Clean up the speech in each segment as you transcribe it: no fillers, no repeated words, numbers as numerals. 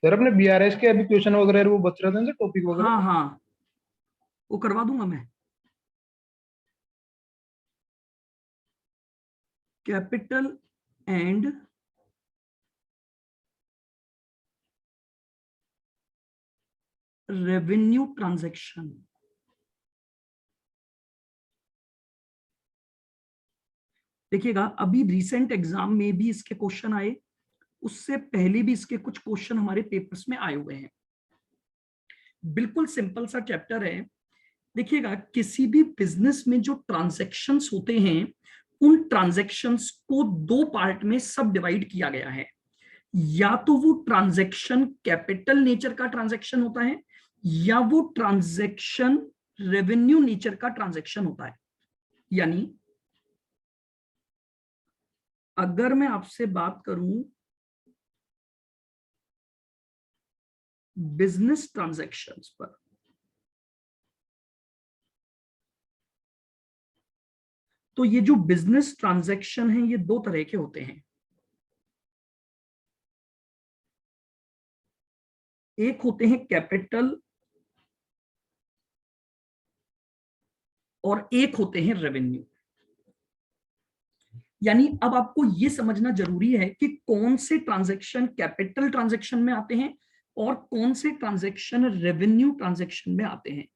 Sir अपने BRS के अभी क्वेश्चन वगैरह वो बच रहे थे टॉपिक वगैरह। हाँ हाँ, वो करवा दूंगा मैं। Capital and revenue transaction. देखिएगा, अभी रिसेंट एग्जाम में भी इसके क्वेश्चन आए, उससे पहले भी इसके कुछ क्वेश्चन हमारे पेपर्स में आए हुए हैं। बिल्कुल सिंपल सा चैप्टर है। देखिएगा, किसी भी बिजनेस में जो ट्रांजैक्शंस होते हैं, उन ट्रांजैक्शंस को दो पार्ट में सब डिवाइड किया गया है। या तो वो ट्रांजैक्शन कैपिटल नेचर का ट्रांजैक्शन होता है, या वो ट्रांजैक्शन रेवेन्यू नेचर का ट्रांजैक्शन होता है। यानी अगर मैं आपसे बात करूं बिजनेस ट्रांजैक्शंस पर, तो ये जो बिजनेस ट्रांजैक्शन है ये दो तरह के होते हैं। एक होते हैं कैपिटल और एक होते हैं रेवेन्यू। यानी अब आपको यह समझना जरूरी है कि कौन से ट्रांजैक्शन कैपिटल ट्रांजैक्शन में आते हैं और कौन से ट्रांजैक्शन रेवेन्यू ट्रांजैक्शन में आते हैं।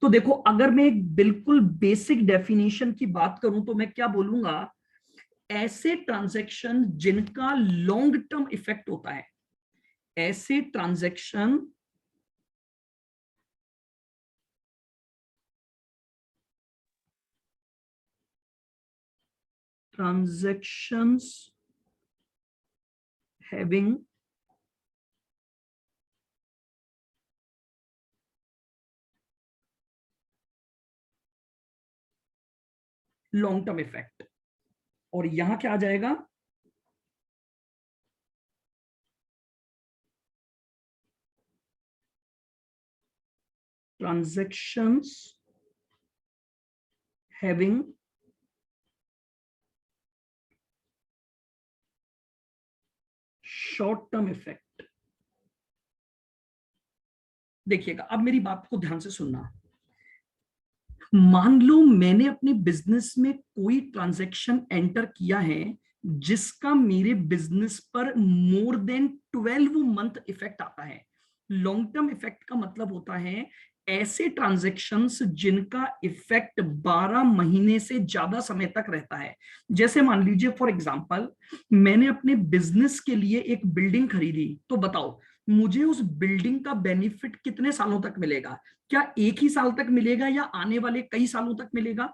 तो देखो, अगर मैं एक बिल्कुल बेसिक डेफिनेशन की बात करूं तो मैं क्या बोलूंगा, ऐसे ट्रांजैक्शन जिनका लॉन्ग टर्म इफेक्ट होता है, ऐसे transaction transactions having long term effect. और यहां क्या आ जाएगा, transactions having short term effect. देखिएगा, अब मेरी बात को ध्यान से सुनना। मान लो मैंने अपने बिजनेस में कोई ट्रांजैक्शन एंटर किया है जिसका मेरे बिजनेस पर मोर देन 12 मंथ इफेक्ट आता है। लॉन्ग टर्म इफेक्ट का मतलब होता है ऐसे ट्रांजैक्शंस जिनका इफेक्ट 12 महीने से ज्यादा समय तक रहता है। जैसे मान लीजिए फॉर एग्जांपल, मैंने अपने बिजनेस के लिए एक बिल्डिंग खरीदी, तो बताओ मुझे उस बिल्डिंग का बेनिफिट कितने सालों तक मिलेगा? क्या एक ही साल तक मिलेगा या आने वाले कई सालों तक मिलेगा?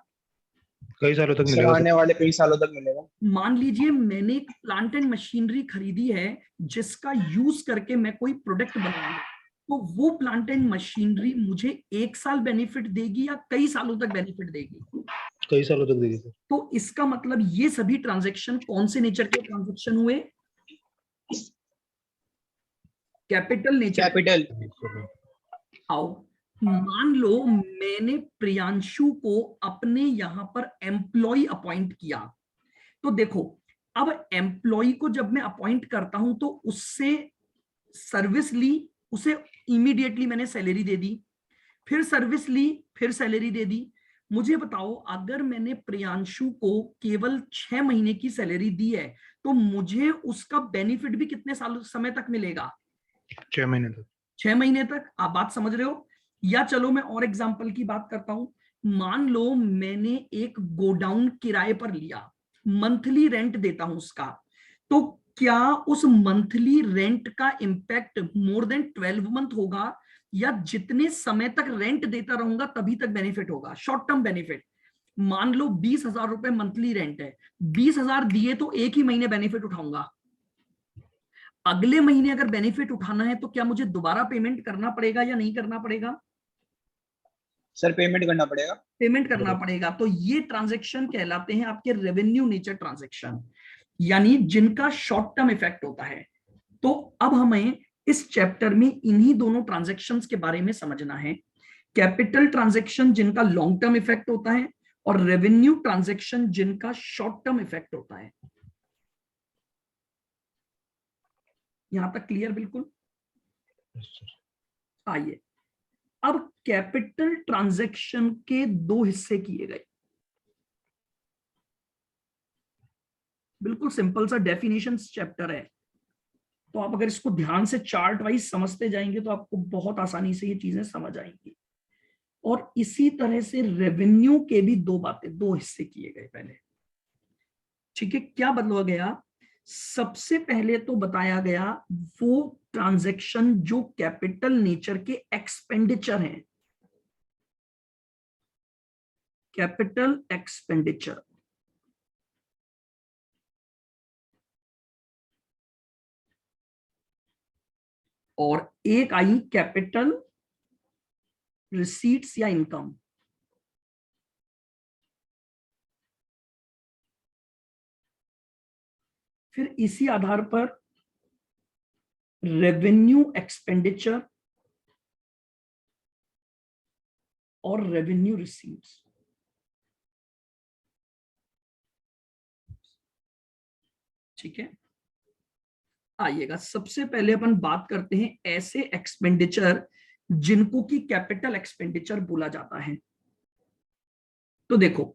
कई सालों तक सर मिलेगा आने वाले कई सालों तक मिलेगा। मान लीजिए मैंने एक प्लांट एंड मशीनरी खरीदी है जिसका यूज करके मैं कोई प्रोडक्ट बनाऊंगा, तो वो प्लांट एंड मशीनरी मुझे एक साल बेनिफिट देगी या कई सालों तक बेनिफिट देगी? कई सालों तक देगी सर। तो इसका मतलब ये सभी ट्रांजैक्शन कौन से नेचर के ट्रांजैक्शन हुए? Capital nature. कैपिटल। आओ, मान लो मैंने प्रियांशु को अपने यहां पर एम्प्लॉय अपॉइंट किया। तो देखो, अब एम्प्लॉय को जब मैं अपॉइंट करता हूं तो उससे सर्विस ली, उसे इमीडिएटली मैंने सैलरी दे दी, फिर सर्विस ली, फिर सैलरी दे दी। मुझे बताओ, अगर मैंने प्रियांशु को केवल 6 महीने की सैलरी दी है तो मुझे उसका बेनिफिट भी कितने साल समय तक मिलेगा? 6 महीने तक। 6 महीने तक। आप बात समझ रहे हो? या चलो मैं और एग्जांपल की बात करता हूं। मान लो मैंने एक गोडाउन किराए पर लिया, मंथली रेंट देता हूं उसका, तो क्या उस मंथली रेंट का इंपैक्ट मोर देन 12 मंथ होगा, या जितने समय तक रेंट देता रहूंगा तभी तक बेनिफिट होगा? Short term benefit. मान लो 20,000 रुपए मंथली रेंट है, 20,000 दिए तो एक ही महीने बेनिफिट उठाऊंगा। अगले महीने अगर बेनिफिट उठाना है तो क्या मुझे दोबारा पेमेंट करना पड़ेगा या नहीं करना पड़ेगा? सर पेमेंट करना पड़ेगा। पेमेंट करना पड़ेगा। तो ये ट्रांजैक्शन कहलाते हैं आपके रेवेन्यू नेचर ट्रांजैक्शन, यानी जिनका शॉर्ट टर्म इफेक्ट होता है। तो अब हमें इस चैप्टर में इन्हीं दोनों ट्रांजैक्शंस के बारे में समझना है। कैपिटल ट्रांजैक्शन जिनका लॉन्ग टर्म इफेक्ट होता है और रेवेन्यू ट्रांजैक्शन जिनका शॉर्ट टर्म इफेक्ट होता है। यहां तक क्लियर? बिल्कुल। Yes, sir. आइए, अब कैपिटल ट्रांजैक्शन के दो हिस्से किए गए। बिल्कुल सिंपल सा डेफिनेशन चैप्टर है, तो आप अगर इसको ध्यान से चार्ट वाइज समझते जाएंगे तो आपको बहुत आसानी से ये चीजें समझ आएंगी। और इसी तरह से रेवेन्यू के भी दो हिस्से किए गए पहले। ठीक है, क्या बदला गया? सबसे पहले तो बताया गया वो ट्रांजैक्शन जो कैपिटल नेचर के एक्सपेंडिचर हैं, कैपिटल एक्सपेंडिचर। और एक आई कैपिटल रिसीट्स या इनकम। फिर इसी आधार पर रेवेन्यू एक्सपेंडिचर और रेवेन्यू रिसीट्स। ठीक है, आइएगा, सबसे पहले अपन बात करते हैं ऐसे एक्सपेंडिचर जिनको की कैपिटल एक्सपेंडिचर बोला जाता है। तो देखो,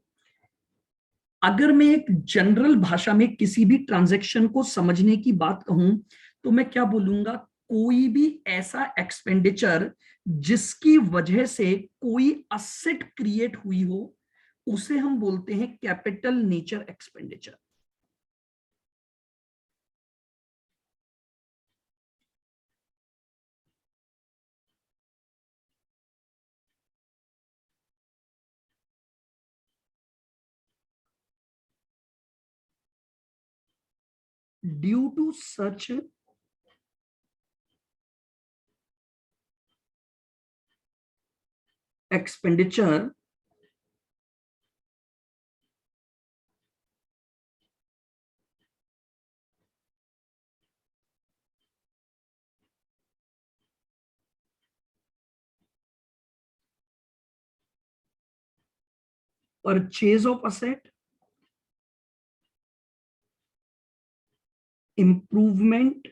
अगर मैं एक जनरल भाषा में किसी भी ट्रांजैक्शन को समझने की बात कहूं तो मैं क्या बोलूंगा? कोई भी ऐसा एक्सपेंडिचर जिसकी वजह से कोई असेट क्रिएट हुई हो उसे हम बोलते हैं capital nature expenditure. Due to such expenditure, purchase of asset, improvement,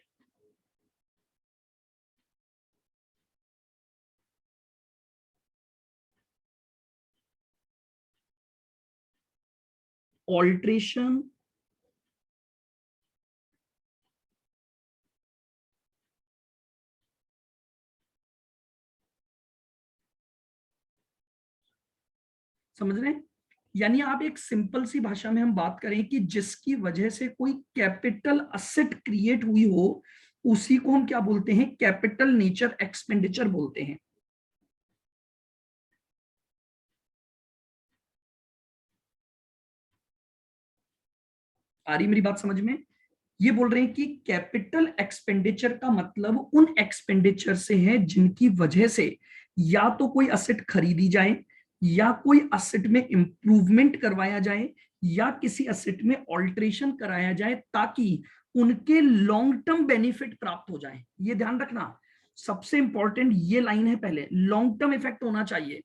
alteration, समझ रहे हैं? यानी आप एक सिंपल सी भाषा में हम बात करें कि जिसकी वजह से कोई कैपिटल असेट क्रिएट हुई हो उसी को हम क्या बोलते हैं? कैपिटल नेचर एक्सपेंडिचर बोलते हैं। आ रही मेरी बात समझ में? ये बोल रहे हैं कि कैपिटल एक्सपेंडिचर का मतलब उन एक्सपेंडिचर से है जिनकी वजह से या तो कोई असेट खरीदी जाए, या कोई असेट में इंप्रूवमेंट करवाया जाए, या किसी असेट में ऑल्टरेशन कराया जाए ताकि उनके लॉन्ग टर्म बेनिफिट प्राप्त हो जाए। ये ध्यान रखना, सबसे इंपॉर्टेंट ये लाइन है, पहले लॉन्ग टर्म इफेक्ट होना चाहिए।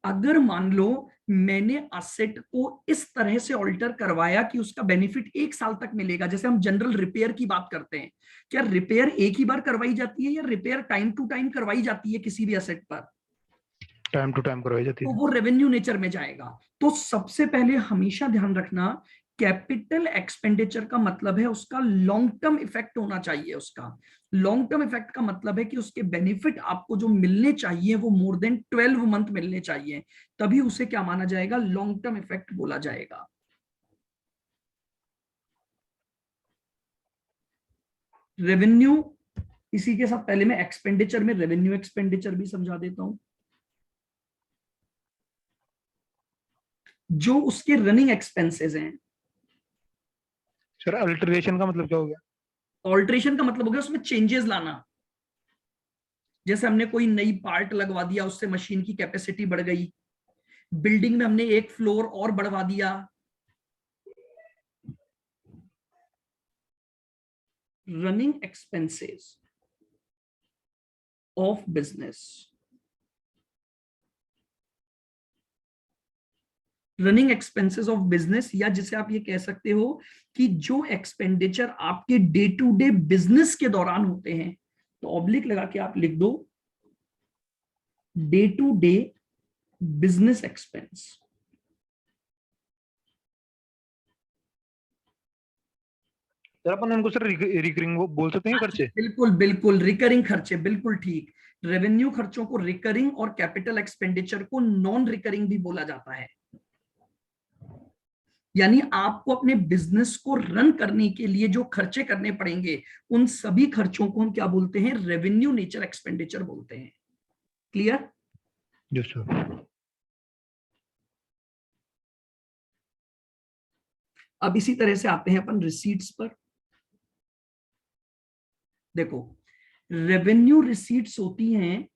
अगर मान लो मैंने असेट को इस तरह से ऑल्टर करवाया कि उसका बेनिफिट 1 साल तक मिलेगा, जैसे हम जनरल रिपेयर की बात करते हैं, क्या रिपेयर एक ही बार करवाई जाती है या रिपेयर टाइम टू टाइम करवाई जाती है किसी भी असेट पर? टाइम टू टाइम करवाई जाती है। तो वो रेवेन्यू नेचर में जाएगा। तो सबसे पहले हमेशा ध्यान रखना, कैपिटल एक्सपेंडिचर का मतलब है उसका लॉन्ग टर्म इफेक्ट होना चाहिए। उसका लॉन्ग टर्म इफेक्ट का मतलब है कि उसके बेनिफिट आपको जो मिलने चाहिए वो मोर देन 12 मंथ मिलने चाहिए, तभी उसे क्या माना जाएगा? लॉन्ग टर्म इफेक्ट बोला जाएगा। रेवेन्यू, इसी के साथ पहले मैं एक्सपेंडिचर में रेवेन्यू एक्सपेंडिचर भी समझा देता हूं। जो उसके रनिंग एक्सपेंसेस हैं। सर अल्टरेशन का मतलब क्या हो गया? ऑल्ट्रेशन का मतलब हो गया उसमें चेंजेस लाना। जैसे हमने कोई नई पार्ट लगवा दिया, उससे मशीन की कैपेसिटी बढ़ गई, बिल्डिंग में हमने एक फ्लोर और बढ़वा दिया। Running expenses of business, running expenses of business, या जिसे आप ये कह सकते हो कि जो एक्सपेंडिचर आपके डे टू डे बिजनेस के दौरान होते हैं तो ऑब्लिक लगा के आप लिख दो day to day business expense. Sir अपन उनको सर रिकरिंग वो बोल सकते हैं खर्चे। बिल्कुल बिल्कुल, रिकरिंग खर्चे, बिल्कुल ठीक। रेवेन्यू खर्चों को रिकरिंग और कैपिटल एक्सपेंडिचर को नॉन रिकरिंग भी बोला जाता है। यानी आपको अपने बिजनेस को रन करने के लिए जो खर्चे करने पड़ेंगे उन सभी खर्चों को हम क्या बोलते हैं? रेवेन्यू नेचर एक्सपेंडिचर बोलते हैं। क्लियर? Yes sir. अब इसी तरह से आते हैं अपन रिसीट्स पर। देखो, रेवेन्यू रिसीट्स होती हैं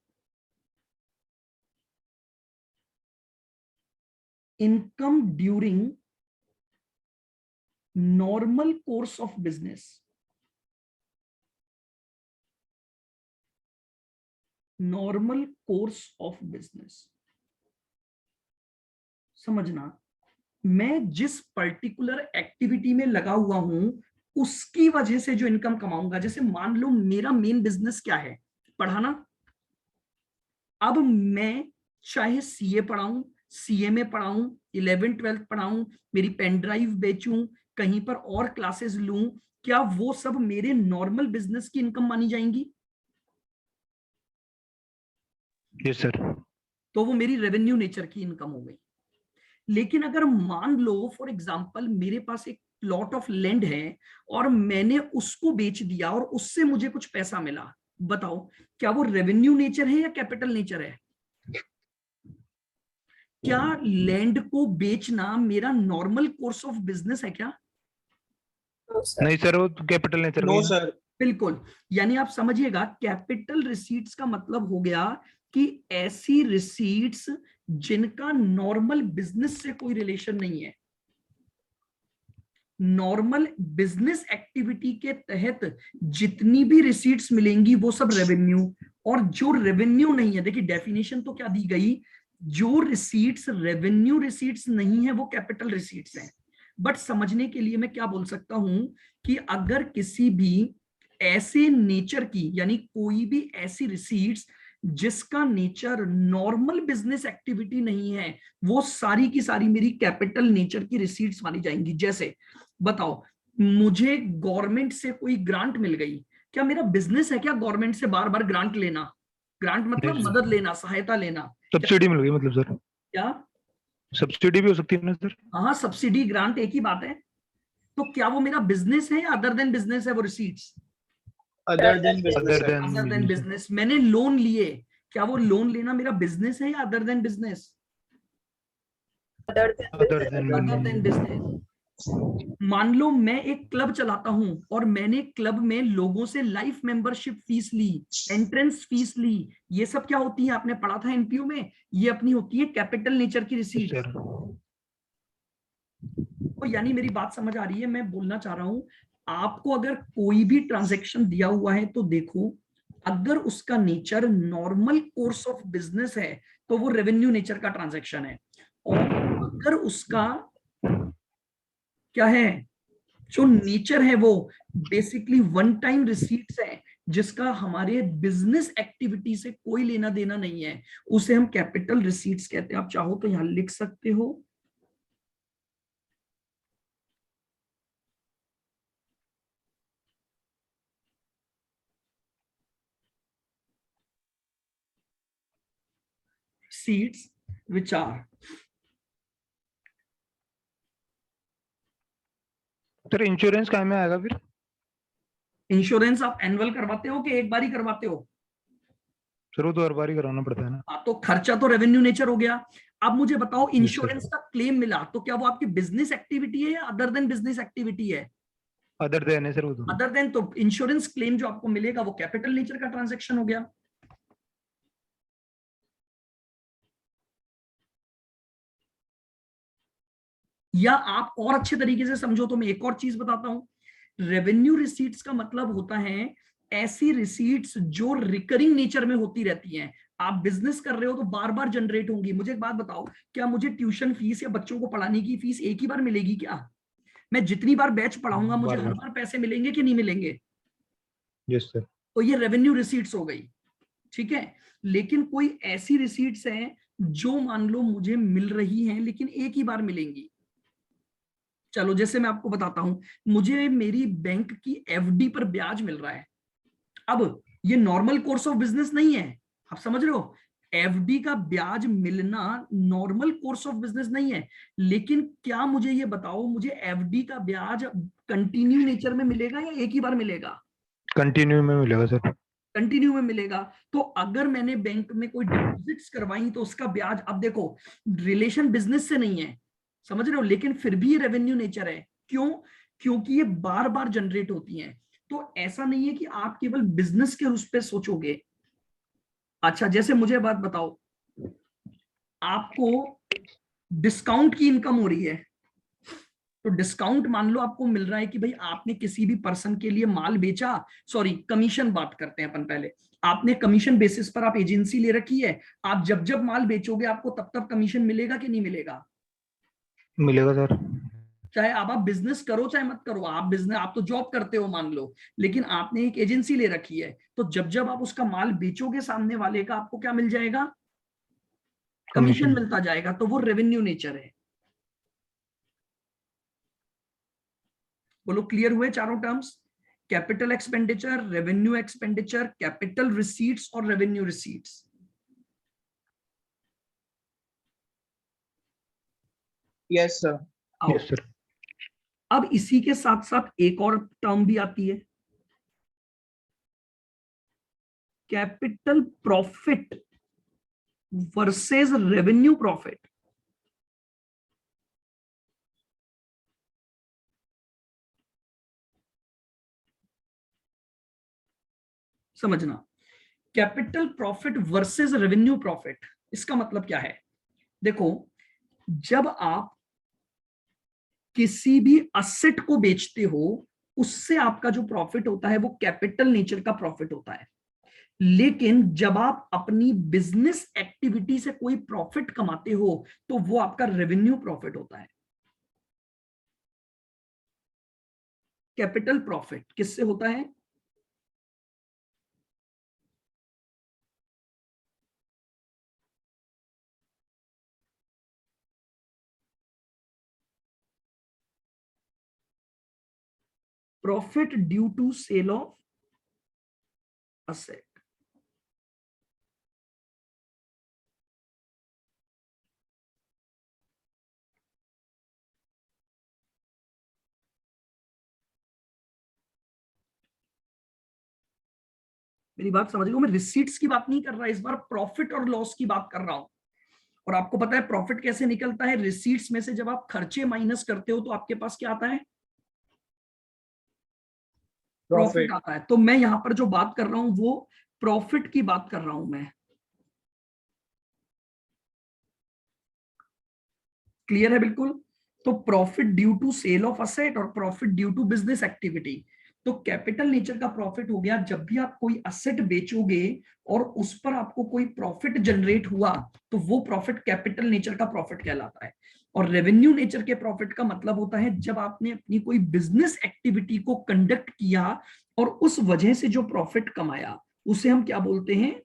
income during normal course of business. Normal course of business, समझना, मैं जिस पर्टिकुलर एक्टिविटी में लगा हुआ हूं उसकी वजह से जो इनकम कमाऊंगा। जैसे मान लो मेरा मेन बिजनेस क्या है? पढ़ाना। अब मैं चाहे सीए पढ़ाऊं, सीएमए पढ़ाऊं, 11th 12th पढ़ाऊं, मेरी पेन ड्राइव बेचूं, कहीं पर और क्लासेस लूं, क्या वो सब मेरे नॉर्मल बिजनेस की इनकम मानी जाएंगी? Yes sir. तो वो मेरी रेवेन्यू नेचर की इनकम हो गई। लेकिन अगर मान लो फॉर एग्जांपल मेरे पास एक प्लॉट ऑफ लैंड है और मैंने उसको बेच दिया और उससे मुझे कुछ पैसा मिला, बताओ क्या वो रेवेन्यू नेचर है या कैपिटल नेचर है? क्या लैंड को बेचना मेरा नॉर्मल कोर्स ऑफ बिजनेस है क्या? नहीं सर, वो कैपिटल नेचर नो सर। बिल्कुल। यानी आप समझिएगा, कैपिटल रिसीट्स का मतलब हो गया कि ऐसी रिसीट्स जिनका नॉर्मल बिजनेस से कोई रिलेशन नहीं है। नॉर्मल बिजनेस एक्टिविटी के तहत जितनी भी रिसीट्स मिलेंगी वो सब रेवेन्यू, और जो रेवेन्यू नहीं है, देखिए डेफिनेशन तो क्या दी गई, जो रिसीट्स रेवेन्यू रिसीट्स नहीं है वो कैपिटल रिसीट्स हैं। बट समझने के लिए मैं क्या बोल सकता हूं कि अगर किसी भी ऐसे नेचर की, यानी कोई भी ऐसी रिसीट्स जिसका नेचर नॉर्मल बिजनेस एक्टिविटी नहीं है, वो सारी की सारी मेरी कैपिटल नेचर की रिसीट्स मानी जाएंगी। जैसे बताओ, मुझे गवर्नमेंट से कोई ग्रांट मिल गई, क्या मेरा बिजनेस है क्या गवर्नमेंट से बार बार ग्रांट लेना? ग्रांट मतलब नहीं, मदद लेना, सहायता लेना। सब्सिडी मिल गई मतलब सर। क्या? सब्सिडी भी हो सकती है ना सर। हाँ, सब्सिडी ग्रांट एक ही बात है। तो क्या वो मेरा बिजनेस है या अदर देन बिजनेस है वो receipts? Other than business other है। Then other than business. मैंने लोन लिए, क्या वो लोन लेना मेरा बिजनेस है या other than business? Other other than than. Business. मान लो मैं एक क्लब चलाता हूं और मैंने क्लब में लोगों से लाइफ मेंबरशिप फीस ली, एंट्रेंस फीस ली, ये सब क्या होती है? आपने पढ़ा था एनपीयू में, ये अपनी होती है कैपिटल नेचर की रिसीट। सर तो यानी मेरी बात समझ आ रही है? मैं बोलना चाह रहा हूं, आपको अगर कोई भी ट्रांजैक्शन दिया हुआ है तो देखो, अगर उसका nature normal course of business है तो वो रेवेन्यू नेचर का ट्रांजैक्शन है, और अगर उसका क्या है, जो नेचर है वो बेसिकली वन टाइम रिसीट्स है, जिसका हमारे बिजनेस एक्टिविटी से कोई लेना देना नहीं है, उसे हम कैपिटल रिसीट्स कहते हैं। आप चाहो तो यहां लिख सकते हो receipts which are। Sir insurance काय में आएगा फिर? इंश्योरेंस आप एनुअल करवाते हो कि एक बार ही करवाते हो? सर वो तो हर बार ही कराना पड़ता है ना। हाँ, तो खर्चा तो रेवेन्यू नेचर हो गया। अब मुझे बताओ, Yes, इंश्योरेंस sir. का क्लेम मिला तो क्या वो आपकी बिजनेस एक्टिविटी है या अदर देन बिजनेस एक्टिविटी है? अदर देन है सर वो तो। अदर देन, तो इंश्योरेंस क्लेम जो आपको मिलेगा वो कैपिटल नेचर का ट्रांजैक्शन हो गया। या आप और अच्छे तरीके से समझो तो मैं एक और चीज बताता हूं। रेवेन्यू रिसीट्स का मतलब होता है ऐसी रिसीट्स जो रिकरिंग नेचर में होती रहती हैं। आप बिजनेस कर रहे हो तो बार बार जनरेट होंगी। मुझे एक बात बताओ, क्या मुझे ट्यूशन फीस या बच्चों को पढ़ाने की फीस एक ही बार मिलेगी क्या? मैं जितनी बार बैच पढ़ाऊंगा मुझे बार हर बार। बार पैसे मिलेंगे कि नहीं मिलेंगे? Yes sir. तो ये रेवेन्यू रिसीट्स हो गई, ठीक है। लेकिन कोई ऐसी रिसीट्स हैं जो मान लो मुझे मिल रही हैं लेकिन एक ही बार मिलेंगी। चलो जैसे मैं आपको बताता हूं, मुझे मेरी बैंक की एफडी पर ब्याज मिल रहा है। अब ये नॉर्मल कोर्स ऑफ बिजनेस नहीं है, आप समझ रहे हो। एफडी का ब्याज मिलना नॉर्मल कोर्स ऑफ बिजनेस नहीं है। लेकिन क्या मुझे ये बताओ, मुझे एफडी का ब्याज कंटिन्यू नेचर में मिलेगा या एक ही बार मिलेगा? कंटिन्यू में मिलेगा सर। कंटिन्यू में मिलेगा। तो अगर मैंने बैंक में कोई डिपॉजिट्स करवाई तो उसका ब्याज, अब देखो रिलेशन बिजनेस से नहीं है, समझ रहे हो, लेकिन फिर भी ये रेवेन्यू नेचर है। क्यों? क्योंकि ये बार बार जनरेट होती हैं। तो ऐसा नहीं है कि आप केवल बिजनेस के उस पे सोचोगे। अच्छा जैसे मुझे बात बताओ, आपको डिस्काउंट की इनकम हो रही है, तो डिस्काउंट मान लो आपको मिल रहा है कि भाई आपने किसी भी पर्सन के लिए माल बेचा, सॉरी कमीशन बात करते हैं अपन पहले। आपने कमीशन बेसिस पर आप एजेंसी ले रखी है, आप जब जब माल बेचोगे आपको तब तब कमीशन मिलेगा कि नहीं मिलेगा? मिलेगा सर। चाहे आप बिजनेस करो चाहे मत करो, आप बिजनेस, आप तो जॉब करते हो मान लो, लेकिन आपने एक एजेंसी ले रखी है, तो जब जब आप उसका माल बेचोगे सामने वाले का, आपको क्या मिल जाएगा? Commission commission. मिलता जाएगा। तो वो रेवेन्यू नेचर है। बोलो क्लियर हुए चारों terms? Capital expenditure, revenue expenditure, capital receipts और रेवेन्यू रिसीट्स। Yes, sir. आओ, यस सर। अब इसी के साथ साथ एक और टर्म भी आती है, capital profit versus revenue profit. समझना, capital profit versus revenue profit, इसका मतलब क्या है? देखो, जब आप किसी भी असेट को बेचते हो, उससे आपका जो प्रॉफिट होता है वो कैपिटल नेचर का प्रॉफिट होता है। लेकिन जब आप अपनी बिजनेस एक्टिविटी से कोई प्रॉफिट कमाते हो तो वो आपका रेवेन्यू प्रॉफिट होता है। कैपिटल प्रॉफिट किससे होता है? Profit due to sale of asset. मेरी बात समझ लो, मैं रिसीट्स की बात नहीं कर रहा, इस बार प्रॉफिट और लॉस की बात कर रहा हूं। और आपको पता है प्रॉफिट कैसे निकलता है? रिसीट्स में से जब आप खर्चे माइनस करते हो तो आपके पास क्या आता है? Profit Profit. आता है। तो मैं यहां पर जो बात कर रहा हूं वो प्रॉफिट की बात कर रहा हूं मैं। क्लियर है बिल्कुल? तो profit due to sale of asset और profit due to business activity. तो कैपिटल नेचर का प्रॉफिट हो गया जब भी आप कोई असेट बेचोगे और उस पर आपको कोई प्रॉफिट जनरेट हुआ, तो वो प्रॉफिट कैपिटल नेचर का प्रॉफिट कहलाता है। और रेवेन्यू नेचर के प्रॉफिट का मतलब होता है जब आपने अपनी कोई बिजनेस एक्टिविटी को कंडक्ट किया और उस वजह से जो प्रॉफिट कमाया, उसे हम क्या बोलते हैं?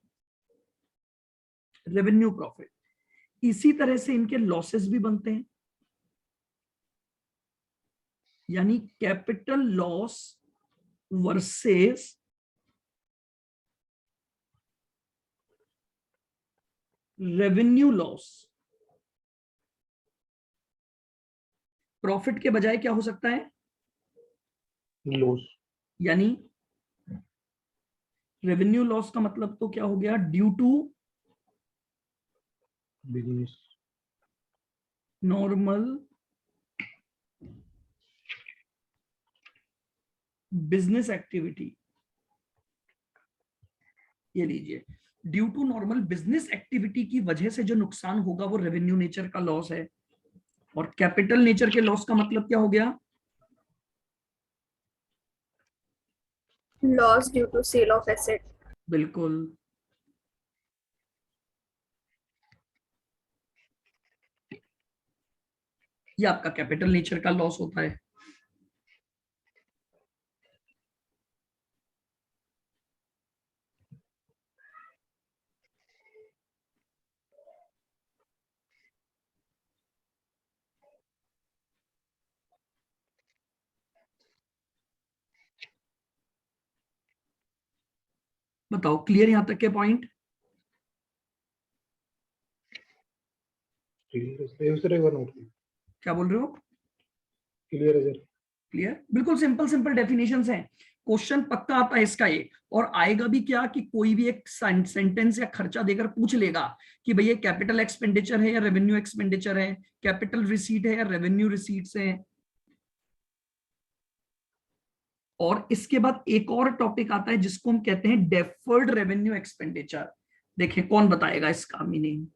Revenue profit. इसी तरह से इनके लॉसेस भी बनते हैं, यानी capital loss versus revenue loss. Profit के बजाय क्या हो सकता है? लॉस। यानी रेवेन्यू लॉस का मतलब तो क्या हो गया? Due to business. Normal business activity. ये लीजिए, due to normal business activity की वजह से जो नुकसान होगा वो रेवेन्यू नेचर का लॉस है। और कैपिटल नेचर के लॉस का मतलब क्या हो गया? Loss due to sale of asset. बिल्कुल। ये आपका कैपिटल नेचर का लॉस होता है। बताओ क्लियर यहां तक के पॉइंट? क्या बोल रहे हो? क्लियर है सर। क्लियर, बिल्कुल सिंपल सिंपल डेफिनेशंस हैं। क्वेश्चन पक्का आता है इसका एक, और आएगा भी क्या कि कोई भी एक सेंटेंस या खर्चा देकर पूछ लेगा कि भैया कैपिटल एक्सपेंडिचर है या रेवेन्यू एक्सपेंडिचर है, कैपिटल रिसीट है या रेवेन्यू रिसीट्स है। और इसके बाद एक और टॉपिक आता है जिसको हम कहते हैं डेफर्ड रेवेन्यू एक्सपेंडिचर। देखिए कौन बताएगा इसका मीनिंग?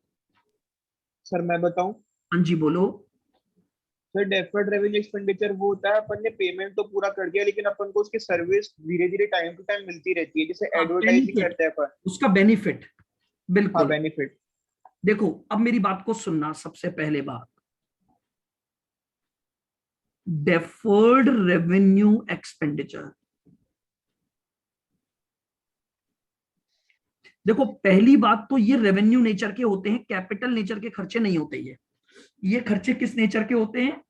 सर मैं बताऊं? हाँ जी बोलो। सर डेफर्ड रेवेन्यू एक्सपेंडिचर वो होता है अपन ने पेमेंट तो पूरा कर दिया लेकिन अपन को उसकी सर्विस धीरे धीरे टाइम टू टाइम मिलती रहती है, जैसे एडवर्टाइजिंग बेनिफिट, करते हैं अपन। उसका बेनिफिट, हाँ बिल्कुल। बेनिफिट। देखो अब मेरी बात को सुनना, सबसे पहले बात, डेफर्ड रेवेन्यू एक्सपेंडिचर। देखो पहली बात तो ये रेवेन्यू नेचर के होते हैं, कैपिटल नेचर के खर्चे नहीं होते। ये खर्चे किस नेचर के होते हैं?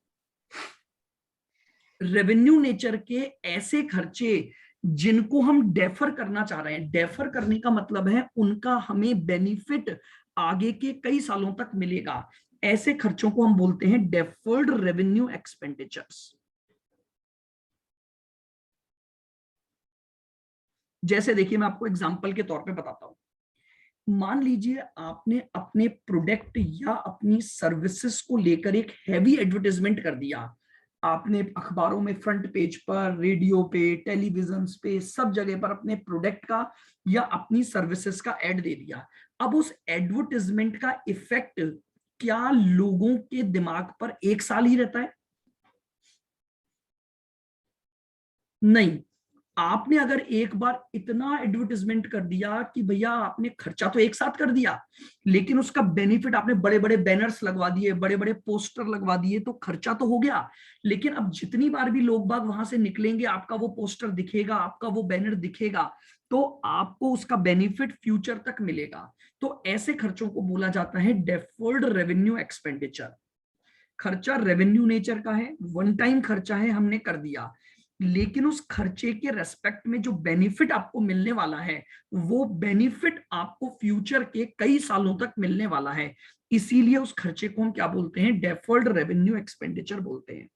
रेवेन्यू नेचर के ऐसे खर्चे जिनको हम डेफर करना चाह रहे हैं। डेफर करने का मतलब है उनका हमें बेनिफिट आगे के कई सालों तक मिलेगा। ऐसे खर्चों को हम बोलते हैं डेफर्ड रेवेन्यू एक्सपेंडिचर्स। जैसे देखिए मैं आपको एग्जांपल के तौर पे बताता हूं। मान लीजिए आपने अपने प्रोडक्ट या अपनी सर्विसेज को लेकर एक हैवी एडवर्टाइजमेंट कर दिया। आपने अखबारों में फ्रंट पेज पर, रेडियो पे, टेलीविजन पे, सब जगह पर अपने प्रोडक्ट का या अपनी सर्विसेज का ऐड दे दिया। अब उस एडवर्टाइजमेंट का इफेक्ट क्या लोगों के दिमाग पर एक साल ही रहता है? नहीं। आपने अगर एक बार इतना एडवर्टाइजमेंट कर दिया कि भैया आपने खर्चा तो एक साथ कर दिया, लेकिन उसका बेनिफिट आपने बड़े बड़े बैनर्स लगवा दिए, बड़े बड़े पोस्टर लगवा दिए, तो खर्चा तो हो गया। लेकिन अब जितनी बार भी लोग बाग वहां से निकलेंगे, आपका वो पोस्टर दिखेगा, आपका वो बैनर दिखेगा, तो आपको उसका बेनिफिट फ्यूचर तक मिलेगा। तो ऐसे खर्चों को बोला जाता है डेफर्ड रेवेन्यू एक्सपेंडिचर। खर्चा रेवेन्यू नेचर का है, वन टाइम खर्चा है, हमने कर दिया, लेकिन उस खर्चे के रेस्पेक्ट में जो बेनिफिट आपको मिलने वाला है, वो बेनिफिट आपको फ्यूचर के कई सालों तक मिलने वाला है। इसीलिए उस खर्चे को हम क्या बोलते हैं? डेफर्ड रेवेन्यू एक्सपेंडिचर बोलते हैं।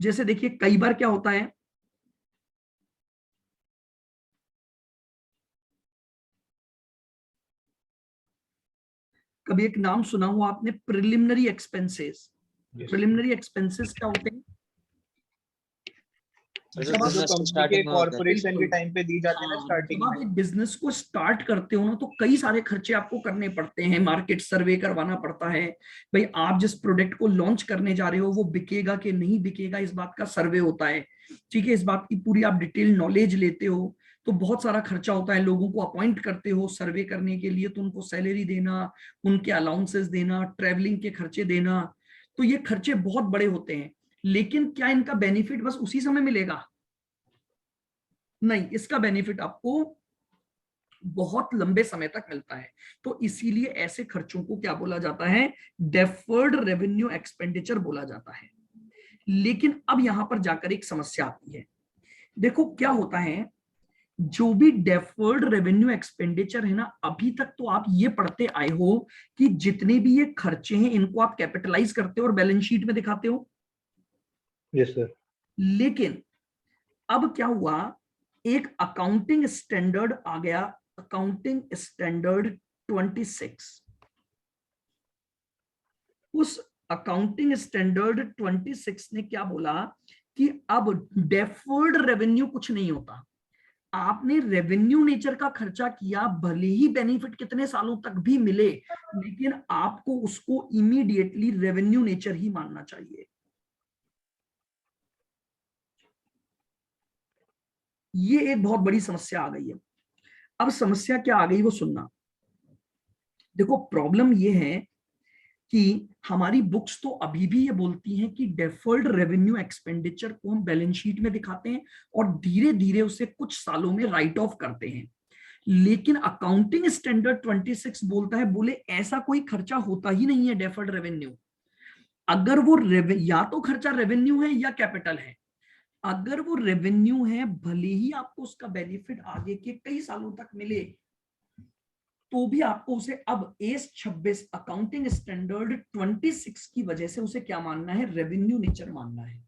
जैसे देखिए कई बार क्या होता है, कभी एक नाम सुना हुआ आपने, प्रिलिमिनरी एक्सपेंसेस। प्रिलिमिनरी एक्सपेंसेस क्या होते हैं? जो कंपनी के कॉर्पोरेशन के टाइम पे दी जाते हैं ना स्टार्टिंग जब आप में। एक बिजनेस को स्टार्ट करते हो ना, तो कई सारे खर्चे आपको करने पड़ते हैं। मार्केट सर्वे करवाना पड़ता है, भाई आप जिस प्रोडक्ट को लॉन्च करने जा रहे हो वो बिकेगा कि नहीं बिकेगा, इस बात का सर्वे होता है। ठीक है, इस बात की पूरी आप डिटेल नॉलेज लेते हो, तो बहुत सारा खर्चा होता है। लोगों को अपॉइंट करते हो सर्वे करने के लिए, तो उनको सैलरी देना, उनके अलाउंसेस देना, ट्रेवलिंग के खर्चे देना, तो ये खर्चे बहुत बड़े होते हैं। लेकिन क्या इनका बेनिफिट बस उसी समय मिलेगा? नहीं, इसका बेनिफिट आपको बहुत लंबे समय तक मिलता है। तो इसीलिए ऐसे खर्चों को क्या बोला जाता है? डेफर्ड रेवेन्यू एक्सपेंडिचर बोला जाता है। लेकिन अब यहां पर जाकर एक समस्या आती है। देखो क्या होता है, जो भी डेफर्ड रेवेन्यू एक्सपेंडिचर है ना, अभी तक तो आप ये पढ़ते आए हो कि जितने भी ये खर्चे हैं इनको आप कैपिटलाइज करते हो और बैलेंस शीट में दिखाते हो। Yes sir. लेकिन अब क्या हुआ, एक अकाउंटिंग स्टैंडर्ड आ गया, अकाउंटिंग स्टैंडर्ड 26। उस अकाउंटिंग स्टैंडर्ड 26 ने क्या बोला कि अब डेफर्ड रेवेन्यू कुछ नहीं होता। आपने रेवेन्यू नेचर का खर्चा किया, भले ही बेनिफिट कितने सालों तक भी मिले, लेकिन आपको उसको इमीडिएटली रेवेन्यू नेचर ही मानना चाहिए। ये एक बहुत बड़ी समस्या आ गई है। अब समस्या क्या आ गई वो सुनना। देखो प्रॉब्लम ये है कि हमारी बुक्स तो अभी भी ये बोलती हैं कि डेफर्ड रेवेन्यू एक्सपेंडिचर को हम बैलेंस शीट में दिखाते हैं और धीरे धीरे उसे कुछ सालों में राइट ऑफ करते हैं। लेकिन अकाउंटिंग स्टैंडर्ड 26 बोलता है, बोले ऐसा कोई खर्चा होता ही नहीं है डेफर्ड रेवेन्यू। अगर वो या तो खर्चा रेवेन्यू है या कैपिटल है। अगर वो रेवेन्यू है, भले ही आपको उसका बेनिफिट आगे के कई सालों तक मिले, तो भी आपको उसे अब एस 26 अकाउंटिंग स्टैंडर्ड 26 की वजह से उसे क्या मानना है, रेवेन्यू नेचर मानना है।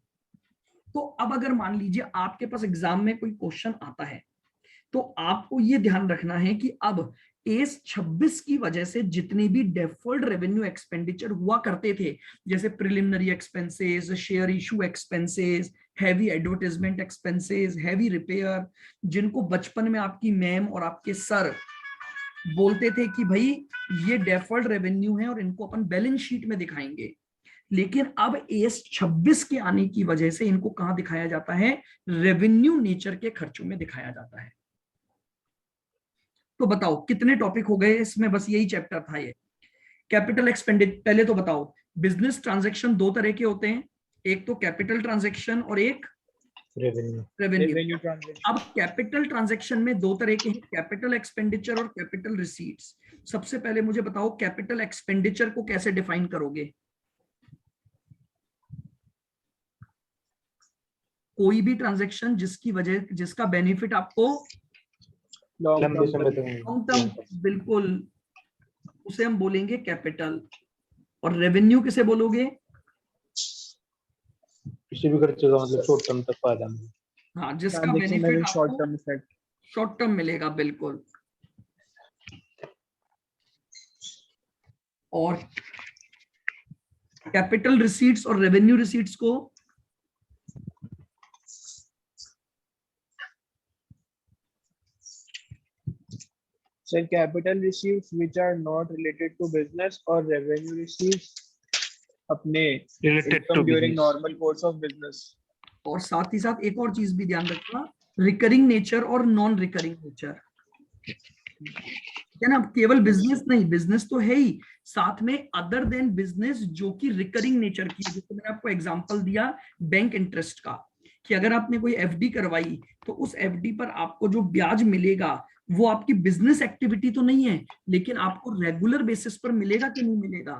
तो अब अगर मान लीजिए आपके पास एग्जाम में कोई क्वेश्चन आता है, तो आपको ये ध्यान रखना है कि अब एस 26 की वजह से जितने भी डेफर्ड रेवेन्यू एक्सपेंडिचर हुआ करते थे, जैसे preliminary expenses, share issue expenses, heavy advertisement expenses, heavy repair, जिनको बचपन में आपकी मैम और आपके सर बोलते थे कि भाई ये डेफर्ड रेवेन्यू है और इनको अपन बैलेंस शीट में दिखाएंगे, लेकिन अब एस 26 के आने की वजह से इनको कहां दिखाया जाता है, रेवेन्यू नेचर के खर्चों में दिखाया जाता है। तो बताओ कितने टॉपिक हो गए इसमें, बस यही चैप्टर था ये कैपिटल एक्सपेंडिचर। पहले तो बताओ, बिजनेस ट्रांजैक्शन दो तरह के होते हैं, एक तो कैपिटल ट्रांजैक्शन और एक रेवेन्यू। अब कैपिटल ट्रांजैक्शन में दो तरह के हैं, कैपिटल एक्सपेंडिचर और कैपिटल रिसीट्स। सबसे पहले मुझे बताओ कैपिटल एक्सपेंडिचर को कैसे डिफाइन करोगे। कोई भी ट्रांजैक्शन जिसका बेनिफिट आपको लॉन्ग टर्म, बिल्कुल, उसे हम बोलेंगे कैपिटल। और रेवेन्यू किसे बोलोगे, किसी भी खर्चे का मतलब शॉर्ट टर्म तक फायदा मिले, हाँ, जिसका benefit short term effect, short term मिलेगा, बिल्कुल। और कैपिटल रिसीट्स और रेवेन्यू रिसीट्स को sir capital receives which are not related to business और रेवेन्यू रिसीव्स अपने related to during normal course of business. और साथ ही साथ एक और चीज भी ध्यान रखना, रिकरिंग नेचर और नॉन रिकरिंग नेचर, है ना। केवल बिजनेस नहीं, बिजनेस तो है ही, साथ में अदर देन बिजनेस जो कि रिकरिंग नेचर की है। जैसे मैंने आपको एग्जांपल दिया बैंक इंटरेस्ट का, कि अगर आपने कोई एफडी करवाई तो उस एफडी पर आपको जो ब्याज मिलेगा वो आपकी बिजनेस एक्टिविटी तो नहीं है, लेकिन आपको रेगुलर बेसिस पर मिलेगा कि नहीं मिलेगा।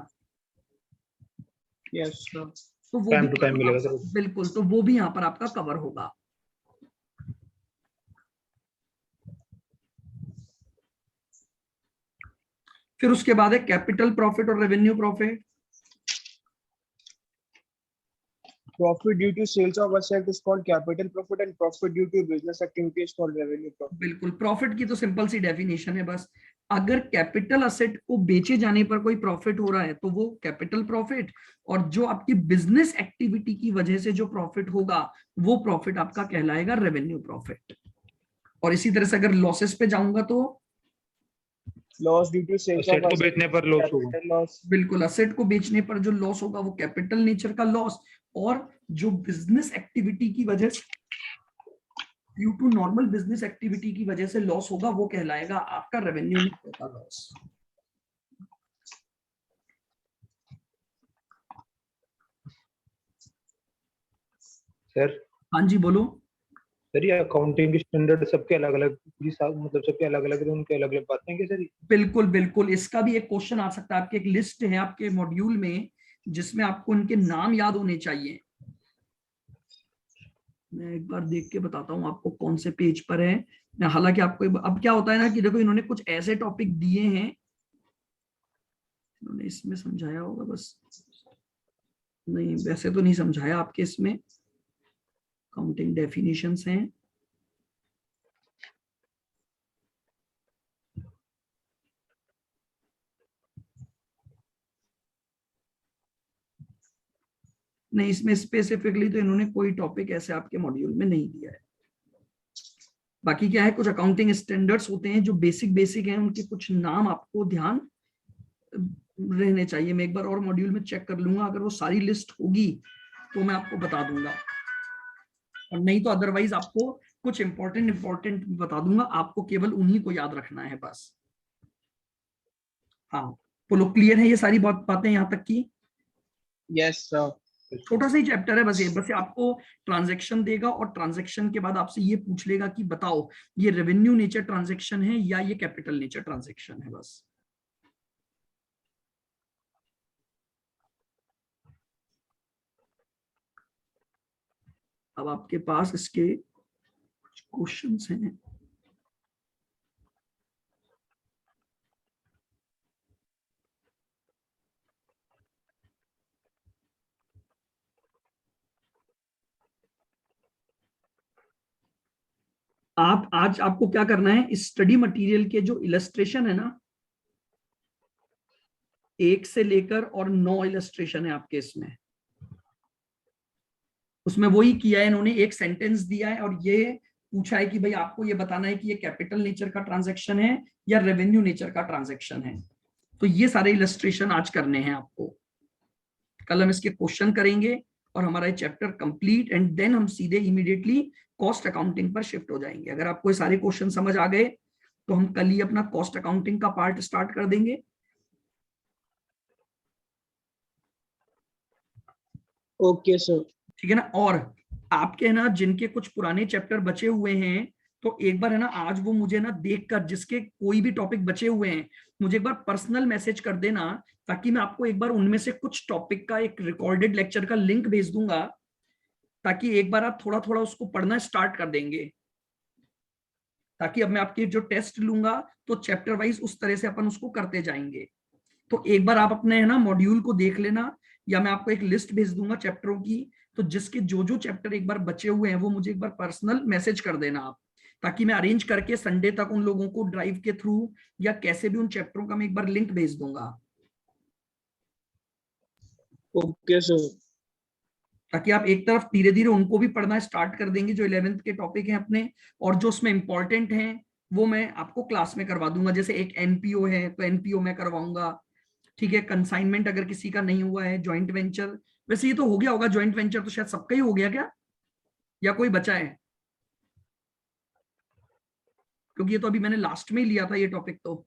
यस सर, तो वो टाइम भी टू टाइम मिलेगा सर। बिल्कुल, तो वो भी यहाँ पर आपका कवर होगा। फिर उसके बाद है कैपिटल प्रॉफिट और revenue profit. profit due to sales of asset is called capital profit and profit due to business activity is called revenue profit। बिल्कुल, प्रॉफिट की तो सिंपल सी डेफिनेशन है, बस अगर कैपिटल असेट को बेचे जाने पर कोई प्रॉफिट हो रहा है तो वो कैपिटल प्रॉफिट, और जो आपकी बिजनेस एक्टिविटी की वजह से जो प्रॉफिट होगा वो प्रॉफिट आपका कहलाएगा रेवेन्यू प्रॉफिट। और इसी तरह से अगर लॉसेस पे जाऊंगा तो loss due to sales asset of को बेचने पर लॉस होगा, कैपिटल लॉस, बिल्कुल, असेट को बेचने पर जो लॉस होगा वो कैपिटल नेचर का लॉस, और जो बिजनेस एक्टिविटी की वजह से due to normal business activity की वजह से लॉस होगा वो कहलाएगा आपका रेवेन्यू नेचर का लॉस। सर हाँ जी बोलो। सर ये अकाउंटिंग स्टैंडर्ड सबके अलग अलग, मतलब सबके अलग अलग, उनके अलग अलग बातें हैं क्या सर? बिल्कुल बिल्कुल, इसका भी एक क्वेश्चन आ सकता है। आपकी एक लिस्ट है आपके मॉड्यूल में जिसमें आपको उनके नाम याद होने चाहिए। मैं एक बार देख के बताता हूँ आपको कौन से पेज पर है। हालांकि आपको अब क्या होता है ना कि देखो इन्होंने कुछ ऐसे टॉपिक दिए हैं, इन्होंने इसमें समझाया होगा, बस नहीं वैसे तो नहीं समझाया आपके इसमें। काउंटिंग डेफिनेशंस हैं, नहीं इसमें स्पेसिफिकली तो इन्होंने कोई टॉपिक ऐसे आपके मॉड्यूल में नहीं दिया है। बाकी क्या है, कुछ अकाउंटिंग स्टैंडर्ड्स होते हैं जो बेसिक बेसिक हैं, उनके कुछ नाम आपको ध्यान रहने चाहिए। मैं एक बार और मॉड्यूल में चेक कर लूंगा, अगर वो सारी लिस्ट होगी तो मैं आपको बता दूंगा, और नहीं तो अदरवाइज आपको कुछ इंपॉर्टेंट बता दूंगा, आपको केवल उन्हीं को याद रखना है बस। हाँ बोलो, क्लियर है ये सारी बातें यहाँ तक की? Yes sir. छोटा सा ही चैप्टर है, बस ये आपको ट्रांजैक्शन देगा और ट्रांजैक्शन के बाद आपसे ये पूछ लेगा कि बताओ ये रेवेन्यू नेचर ट्रांजैक्शन है या ये कैपिटल नेचर ट्रांजैक्शन है, बस। अब आपके पास इसके कुछ क्वेश्चंस हैं। आप आज आपको क्या करना है, इस स्टडी मटेरियल के जो इलस्ट्रेशन है ना, 1 से लेकर और 9 इलस्ट्रेशन है आपके इसमें, उसमें वही किया है इन्होंने, एक सेंटेंस दिया है और ये पूछा है कि भाई आपको ये बताना है कि ये कैपिटल नेचर का ट्रांजैक्शन है या रेवेन्यू नेचर का ट्रांजैक्शन है। तो ये सारे इलस्ट्रेशन आज करने हैं आपको, कल हम इसके क्वेश्चन करेंगे और हमारा ये चैप्टर कंप्लीट, एंड देन हम सीधे इमीडिएटली कॉस्ट अकाउंटिंग पर शिफ्ट हो जाएंगे। अगर आपको ये सारे क्वेश्चन समझ आ गए तो हम कल ही अपना कॉस्ट अकाउंटिंग का पार्ट स्टार्ट कर देंगे। Okay sir. ठीक है ना। और आपके ना जिनके कुछ पुराने चैप्टर बचे हुए हैं, तो एक बार है ना आज वो मुझे ना देखकर, जिसके कोई भी टॉपिक बचे हुए हैं, मुझे एक बार पर्सनल मैसेज कर देना, ताकि मैं आपको एक बार उनमें से कुछ टॉपिक का एक रिकॉर्डेड लेक्चर का लिंक भेज दूंगा, ताकि एक बार आप थोड़ा थोड़ा उसको पढ़ना स्टार्ट कर देंगे, ताकि अब मैं आपके जो टेस्ट लूंगा तो चैप्टर वाइज उस तरह से अपन उसको करते जाएंगे। तो एक बार आप अपने है ना मॉड्यूल को देख लेना, या मैं आपको एक लिस्ट भेज दूंगा चैप्टरों की, तो जिसके जो जो चैप्टर एक बार बचे हुए हैं वो मुझे एक बार पर्सनल मैसेज कर देना आप, ताकि मैं अरेंज करके संडे तक उन लोगों को ड्राइव के थ्रू या कैसे भी उन चैप्टरों का मैं एक बार लिंक भेज दूंगा, ओके सर। ताकि आप एक तरफ धीरे धीरे उनको भी पढ़ना स्टार्ट कर देंगे जो 11th के टॉपिक हैं अपने, और जो उसमें इंपॉर्टेंट हैं वो मैं आपको क्लास में करवा दूंगा। जैसे एक एनपीओ है तो एनपीओ मैं करवाऊंगा, ठीक है। कंसाइनमेंट अगर किसी का नहीं हुआ है, ज्वाइंट वेंचर, वैसे ये तो हो गया होगा, ज्वाइंट वेंचर तो शायद सबका ही हो गया क्या, या कोई बचा है? क्योंकि ये तो अभी मैंने लास्ट में ही लिया था ये टॉपिक तो।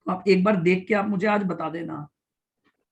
आप एक बार देख के आप मुझे आज बता देना।